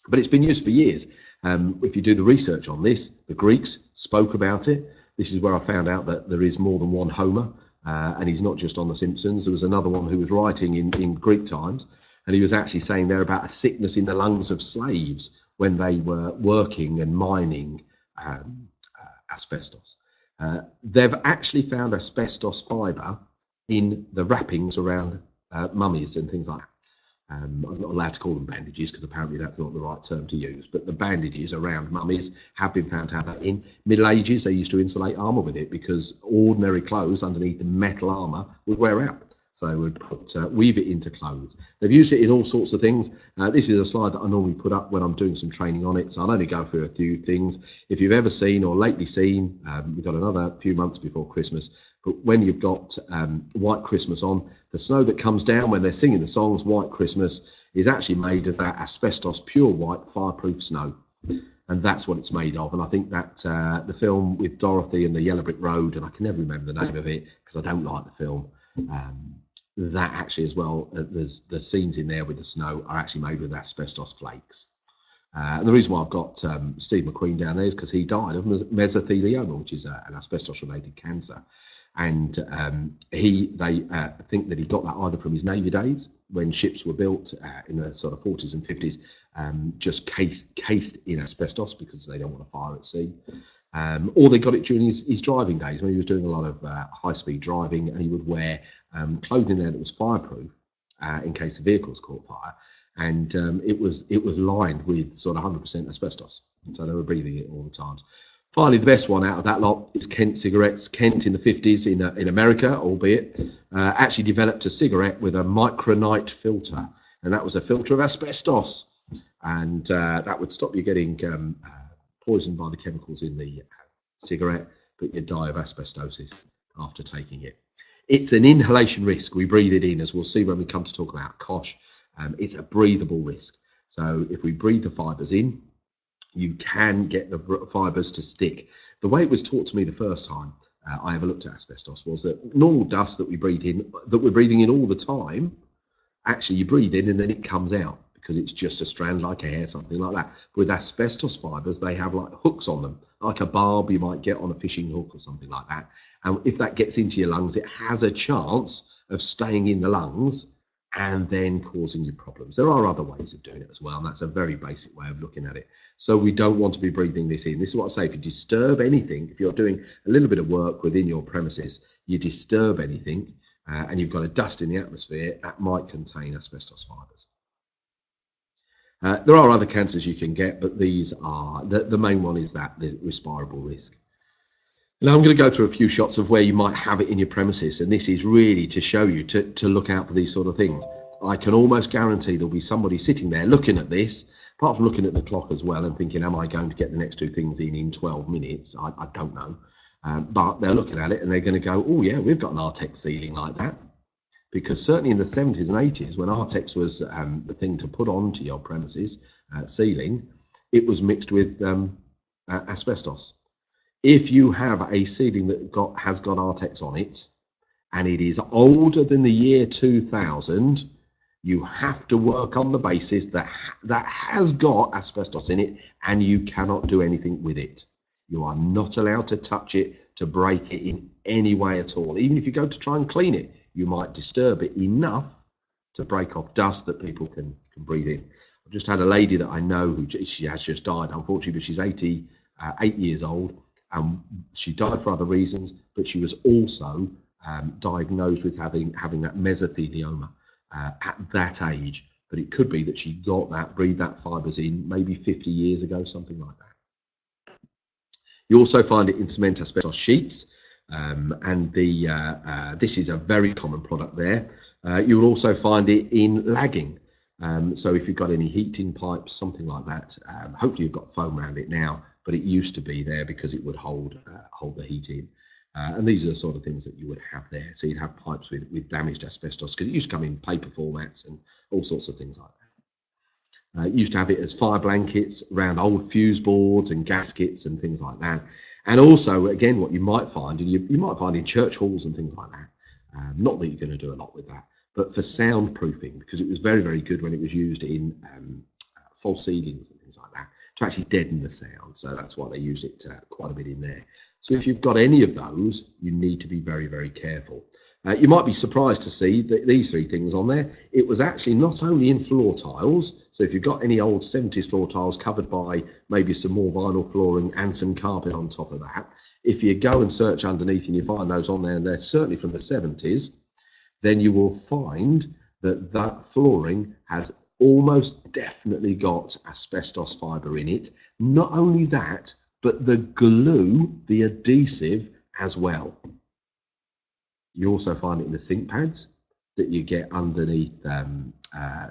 But it's been used for years. If you do the research on this, the Greeks spoke about it. This is where I found out that there is more than one Homer, and he's not just on The Simpsons. There was another one who was writing in Greek times, and he was actually saying there about a sickness in the lungs of slaves when they were working and mining asbestos. They've actually found asbestos fibre in the wrappings around mummies and things like that. I'm not allowed to call them bandages because apparently that's not the right term to use, but the bandages around mummies have been found to have that. In Middle Ages, they used to insulate armour with it because ordinary clothes underneath the metal armour would wear out. So they would weave it into clothes. They've used it in all sorts of things. This is a slide that I normally put up when I'm doing some training on it, so I'll only go through a few things. If you've ever seen or lately seen, we've got another few months before Christmas, but when you've got White Christmas on, the snow that comes down when they're singing the songs White Christmas is actually made of that asbestos pure white fireproof snow. And that's what it's made of. And I think that the film with Dorothy and the Yellow Brick Road, and I can never remember the name of it because I don't like the film, that actually as well, there's the scenes in there with the snow are actually made with asbestos flakes. And the reason why I've got Steve McQueen down there is because he died of mesothelioma, which is an asbestos-related cancer. And they think that he got that either from his Navy days when ships were built in the sort of 40s and 50s, just cased in asbestos because they don't want to fire at sea. Or they got it during his driving days when he was doing a lot of high-speed driving, and he would wear clothing there that was fireproof in case the vehicles caught fire, and it was lined with sort of 100% asbestos, so they were breathing it all the time. Finally, the best one out of that lot is Kent cigarettes. Kent in the 50s in America, albeit, actually developed a cigarette with a micronite filter, and that was a filter of asbestos, and that would stop you getting poisoned by the chemicals in the cigarette, but you'd die of asbestosis after taking it. It's an inhalation risk. We breathe it in, as we'll see when we come to talk about COSH. It's a breathable risk. So if we breathe the fibres in, you can get the fibres to stick. The way it was taught to me the first time I ever looked at asbestos was that normal dust that we breathe in, that we're breathing in all the time, actually you breathe in and then it comes out because it's just a strand like a hair, something like that. But with asbestos fibres, they have like hooks on them, like a barb you might get on a fishing hook or something like that. And if that gets into your lungs, it has a chance of staying in the lungs and then causing you problems. There are other ways of doing it as well, and that's a very basic way of looking at it. So we don't want to be breathing this in. This is what I say, if you disturb anything, if you're doing a little bit of work within your premises, you disturb anything, and you've got a dust in the atmosphere, that might contain asbestos fibres. There are other cancers you can get, but these are, the main one is that, the respirable risk. Now I'm going to go through a few shots of where you might have it in your premises, and this is really to show you to look out for these sort of things. I can almost guarantee there'll be somebody sitting there looking at this, apart from looking at the clock as well and thinking, am I going to get the next two things in 12 minutes? I don't know. But they're looking at it and they're going to go, oh yeah, we've got an Artex ceiling like that. Because certainly in the 70s and 80s, when Artex was the thing to put onto your premises ceiling, it was mixed with asbestos. If you have a ceiling that has got Artex on it, and it is older than the year 2000, you have to work on the basis that that has got asbestos in it, and you cannot do anything with it. You are not allowed to touch it, to break it in any way at all. Even if you go to try and clean it, you might disturb it enough to break off dust that people can breathe in. I've just had a lady that I know who she has just died, unfortunately, but she's 88 years old. She died for other reasons, but she was also diagnosed with having that mesothelioma at that age. But it could be that she got that, breathed that fibres in maybe 50 years ago, something like that. You also find it in cement asbestos sheets. This is a very common product there. You will also find it in lagging. So if you've got any heating pipes, something like that, hopefully you've got foam around it now, but it used to be there because it would hold the heat in. And these are the sort of things that you would have there. So you'd have pipes with damaged asbestos, because it used to come in paper formats and all sorts of things like that. Used to have it as fire blankets around old fuse boards and gaskets and things like that. And also, again, what you might find, and you might find in church halls and things like that, not that you're going to do a lot with that, but for soundproofing, because it was very, very good when it was used in false ceilings and things like that, to actually deaden the sound. So that's why they use it quite a bit in there. So if you've got any of those, you need to be very, very careful. You might be surprised to see that these three things on there. It was actually not only in floor tiles. So if you've got any old 70s floor tiles covered by maybe some more vinyl flooring and some carpet on top of that, if you go and search underneath and you find those on there, and they're certainly from the 70s, then you will find that that flooring has almost definitely got asbestos fibre in it. Not only that, but the glue, the adhesive as well. You also find it in the sink pads that you get underneath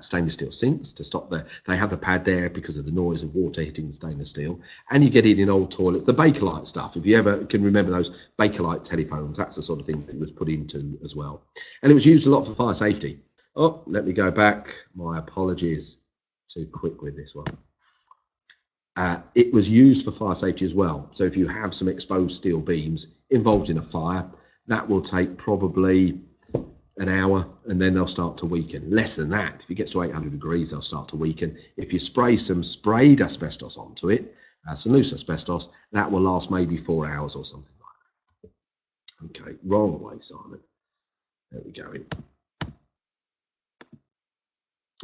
stainless steel sinks to stop they have the pad there because of the noise of water hitting the stainless steel. And you get it in old toilets, the Bakelite stuff. If you ever can remember those Bakelite telephones, that's the sort of thing that it was put into as well. And it was used a lot for fire safety. Oh, let me go back. My apologies. Too quick with this one. It was used for fire safety as well. So if you have some exposed steel beams involved in a fire, that will take probably an hour, and then they'll start to weaken. Less than that, if it gets to 800 degrees, they'll start to weaken. If you spray some sprayed asbestos onto it, some loose asbestos, that will last maybe 4 hours or something like that. Okay, wrong way, Simon. There we go.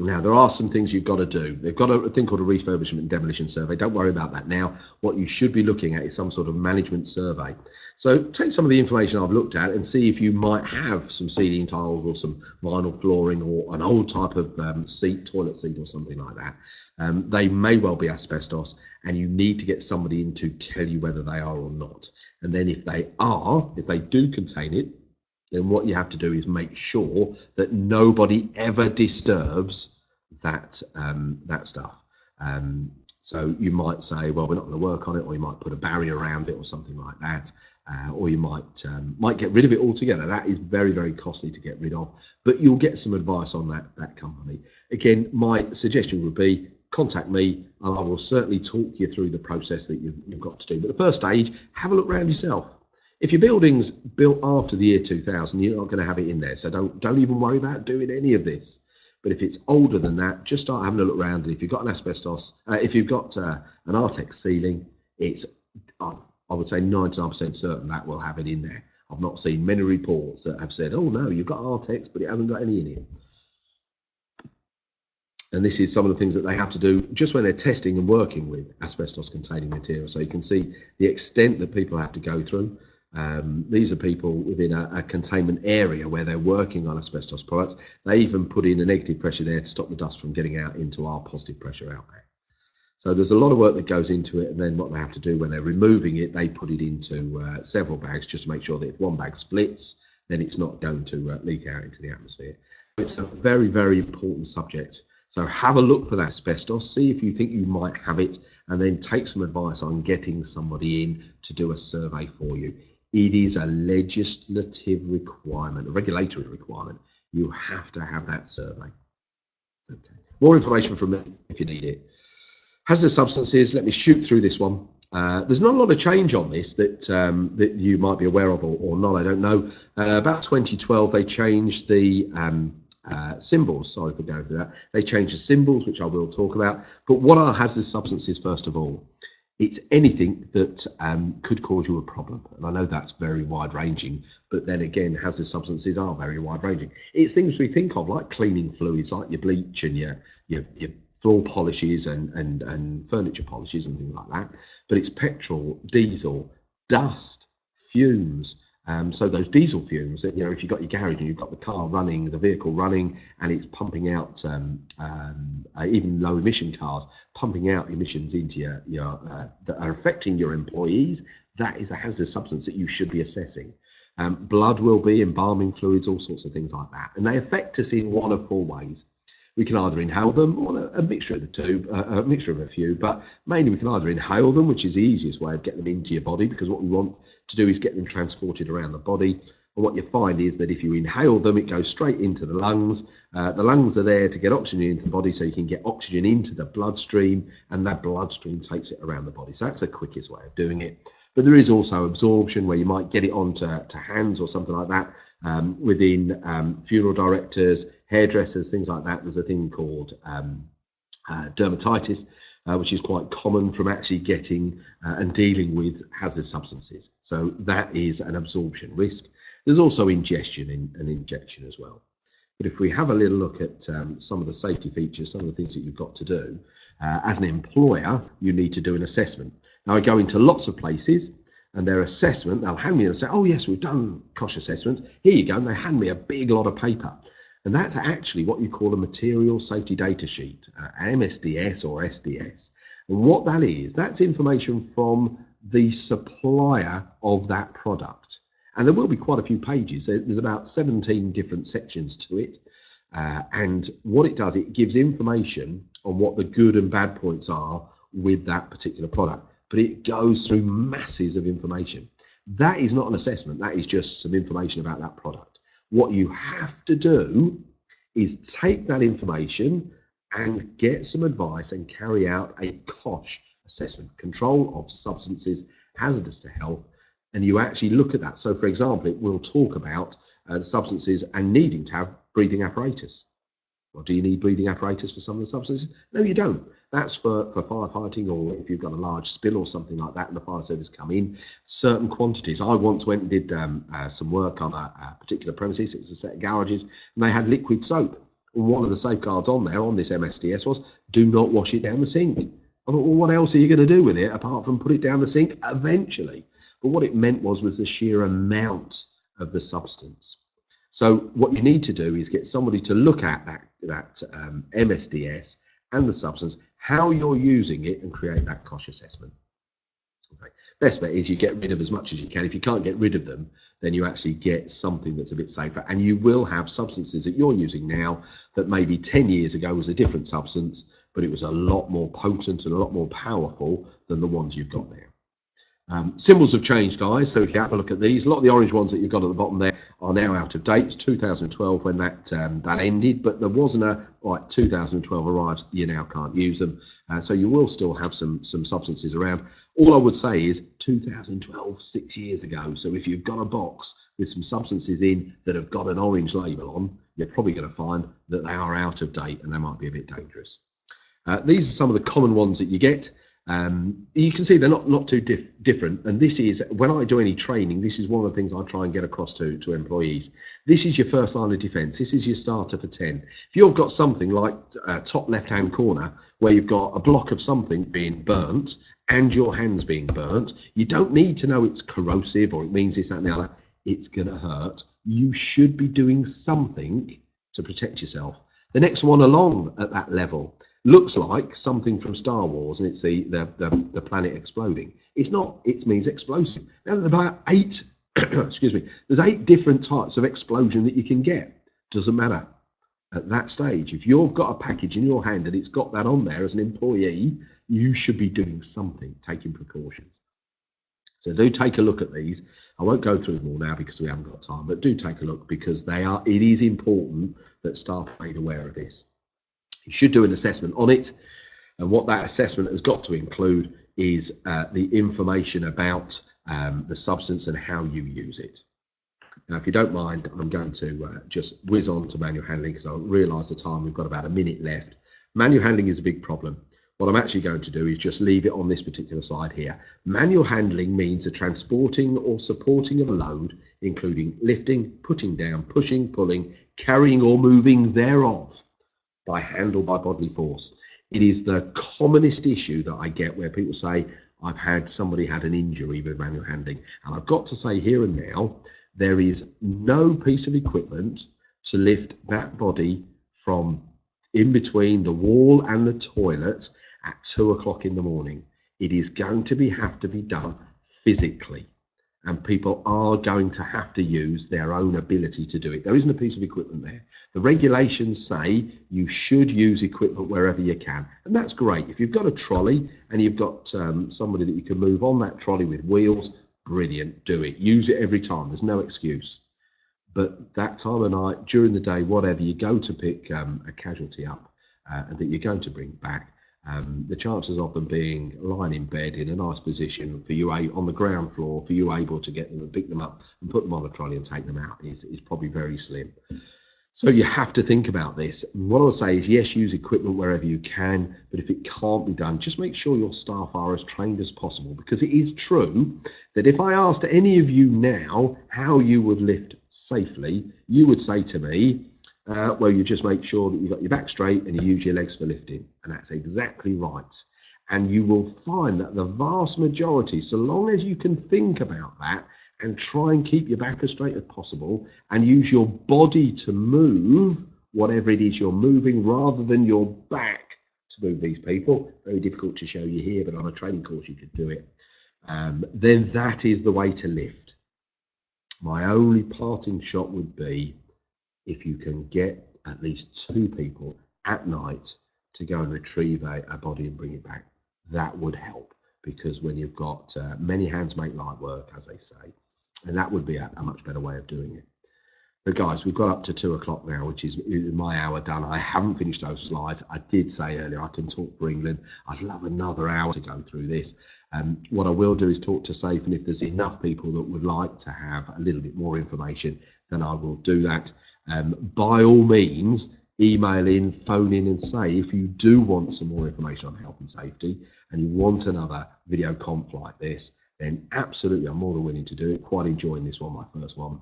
Now, there are some things you've got to do. They've got a thing called a refurbishment and demolition survey. Don't worry about that now. What you should be looking at is some sort of management survey. So take some of the information I've looked at and see if you might have some ceiling tiles or some vinyl flooring or an old type of toilet seat or something like that. They may well be asbestos, and you need to get somebody in to tell you whether they are or not. And then if they do contain it, then what you have to do is make sure that nobody ever disturbs that stuff. So you might say, well, we're not going to work on it, or you might put a barrier around it or something like that, or you might get rid of it altogether. That is very, very costly to get rid of, but you'll get some advice on that company. Again, my suggestion would be contact me, and I will certainly talk you through the process that you've got to do. But the first stage, have a look around yourself. If your building's built after the year 2000, you're not going to have it in there. So don't even worry about doing any of this. But if it's older than that, just start having a look around. And if you've got an asbestos, if you've got an Artex ceiling, it's, I would say 99% certain that will have it in there. I've not seen many reports that have said, oh no, you've got Artex, but it hasn't got any in it. And this is some of the things that they have to do just when they're testing and working with asbestos containing material. So you can see the extent that people have to go through. These are people within a containment area where they're working on asbestos products. They even put in a negative pressure there to stop the dust from getting out into our positive pressure out there. So there's a lot of work that goes into it, and then what they have to do when they're removing it, they put it into several bags just to make sure that if one bag splits, then it's not going to leak out into the atmosphere. It's a very, very important subject. So have a look for that asbestos, see if you think you might have it, and then take some advice on getting somebody in to do a survey for you. It is a legislative requirement, a regulatory requirement. You have to have that survey. Okay. More information from me if you need it. Hazardous substances, let me shoot through this one. There's not a lot of change on this that that you might be aware of or not, I don't know. About 2012, they changed the symbols. Sorry for going through that. They changed the symbols, which I will talk about. But what are hazardous substances, first of all? It's anything that could cause you a problem. And I know that's very wide-ranging, but then again, hazardous substances are very wide-ranging. It's things we think of, like cleaning fluids, like your bleach and your floor polishes and furniture polishes and things like that. But it's petrol, diesel, dust, fumes. So those diesel fumes, you know, if you've got your garage and you've got the car running, the vehicle running, and it's pumping out, even low emission cars, pumping out emissions into your that are affecting your employees, that is a hazardous substance that you should be assessing. Blood will be, embalming fluids, all sorts of things like that. And they affect us in one of four ways. We can either inhale them, or a mixture of the two, a mixture of a few, but mainly we can either inhale them, which is the easiest way of getting them into your body, because what we want to do is get them transported around the body. And what you find is that if you inhale them, it goes straight into the lungs. The lungs are there to get oxygen into the body so you can get oxygen into the bloodstream, and that bloodstream takes it around the body. So that's the quickest way of doing it. But there is also absorption, where you might get it onto hands or something like that. Within funeral directors, hairdressers, things like that, there's a thing called dermatitis, which is quite common from actually getting and dealing with hazardous substances. So that is an absorption risk. There's also ingestion and injection as well. But if we have a little look at some of the safety features, some of the things that you've got to do, as an employer, you need to do an assessment. Now, I go into lots of places, and their assessment, they'll hand me and say, oh yes, we've done COSH assessments. Here you go. And they hand me a big lot of paper. And that's actually what you call a material safety data sheet, MSDS or SDS. And what that is, that's information from the supplier of that product. And there will be quite a few pages. There's about 17 different sections to it. And what it does, it gives information on what the good and bad points are with that particular product. But it goes through masses of information. That is not an assessment, that is just some information about that product. What you have to do is take that information and get some advice and carry out a COSH assessment, control of substances hazardous to health, and you actually look at that. So for example, it will talk about substances and needing to have breathing apparatus. Well, do you need breathing apparatus for some of the substances? No, you don't. That's for firefighting, or if you've got a large spill or something like that and the fire service come in, certain quantities. I once went and did some work on a particular premises. It was a set of garages, and they had liquid soap. And one of the safeguards on there, on this MSDS, was do not wash it down the sink. I thought, well, what else are you going to do with it apart from put it down the sink eventually? But what it meant was the sheer amount of the substance. So what you need to do is get somebody to look at that MSDS and the substance, how you're using it, and create that COSH assessment. Okay. Best bet is you get rid of as much as you can. If you can't get rid of them, then you actually get something that's a bit safer. And you will have substances that you're using now that maybe 10 years ago was a different substance, but it was a lot more potent and a lot more powerful than the ones you've got now. Symbols have changed, guys, so if you have a look at these, a lot of the orange ones that you've got at the bottom there are now out of date. It's 2012 when that ended, but there wasn't a, right, 2012 arrives, you now can't use them. So you will still have some substances around. All I would say is 2012, 6 years ago. So if you've got a box with some substances in that have got an orange label on, you're probably going to find that they are out of date and they might be a bit dangerous. These are some of the common ones that you get. You can see they're not too different, and this is, when I do any training, this is one of the things I try and get across to employees. This is your first line of defence. This is your starter for 10. If you've got something like top left-hand corner where you've got a block of something being burnt and your hands being burnt, you don't need to know it's corrosive or it means this, that and the other. It's going to hurt. You should be doing something to protect yourself. The next one along at that level, looks like something from Star Wars, and it's the planet exploding. It's not. It means explosive. Now there's about 8 excuse me, there's 8 different types of explosion that you can get. Doesn't matter at that stage. If you've got a package in your hand and it's got that on there, as an employee, you should be doing something, taking precautions. So do take a look at these. I won't go through them all now because we haven't got time, but do take a look, because it is important that staff are made aware of this. You should do an assessment on it, and what that assessment has got to include is the information about the substance and how you use it. Now, if you don't mind, I'm going to just whiz on to manual handling, because I realise the time, we've got about a minute left. Manual handling is a big problem. What I'm actually going to do is just leave it on this particular slide here. Manual handling means the transporting or supporting of a load, including lifting, putting down, pushing, pulling, carrying or moving thereof by hand or by bodily force. It is the commonest issue that I get, where people say, somebody had an injury with manual handling. And I've got to say here and now, there is no piece of equipment to lift that body from in between the wall and the toilet at 2 o'clock in the morning. It is going to have to be done physically, and people are going to have to use their own ability to do it. There isn't a piece of equipment there. The regulations say you should use equipment wherever you can, and that's great. If you've got a trolley and you've got somebody that you can move on that trolley with wheels, brilliant, do it. Use it every time. There's no excuse. But that time of night, during the day, whatever, you go to pick a casualty up that you're going to bring back, the chances of them being lying in bed in a nice position for you on the ground floor, for you able to get them and pick them up and put them on a trolley and take them out is probably very slim. So you have to think about this. And what I would say is, yes, use equipment wherever you can, but if it can't be done, just make sure your staff are as trained as possible, because it is true that if I asked any of you now how you would lift safely, you would say to me, well, you just make sure that you've got your back straight and you use your legs for lifting. And that's exactly right. And you will find that the vast majority, so long as you can think about that and try and keep your back as straight as possible and use your body to move whatever it is you're moving, rather than your back to move these people, very difficult to show you here, but on a training course you could do it, then that is the way to lift. My only parting shot would be, if you can get at least 2 people at night to go and retrieve a body and bring it back, that would help, because when you've got many hands make light work, as they say, and that would be a much better way of doing it. But guys, we've got up to 2 o'clock now, which is my hour done. I haven't finished those slides. I did say earlier I can talk for England. I'd love another hour to go through this. What I will do is talk to SAFE, and if there's enough people that would like to have a little bit more information, then I will do that. By all means, email in, phone in and say if you do want some more information on health and safety and you want another video conf like this, then absolutely I'm more than willing to do it. Quite enjoying this one, my first one.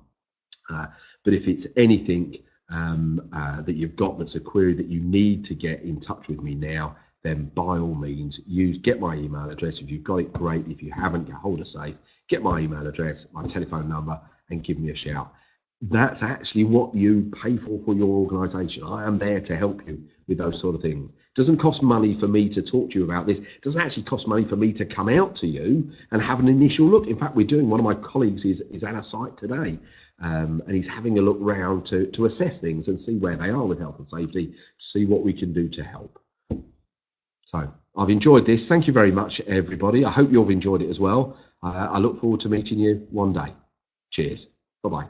But if it's anything that you've got that's a query that you need to get in touch with me now, then by all means, get my email address. If you've got it, great. If you haven't, get hold of SAFE, get my email address, my telephone number, and give me a shout. That's actually what you pay for your organisation. I am there to help you with those sort of things. It doesn't cost money for me to talk to you about this. It doesn't actually cost money for me to come out to you and have an initial look. In fact, one of my colleagues is at a site today, and he's having a look round to assess things and see where they are with health and safety, see what we can do to help. So I've enjoyed this. Thank you very much, everybody. I hope you've enjoyed it as well. I look forward to meeting you one day. Cheers. Bye-bye.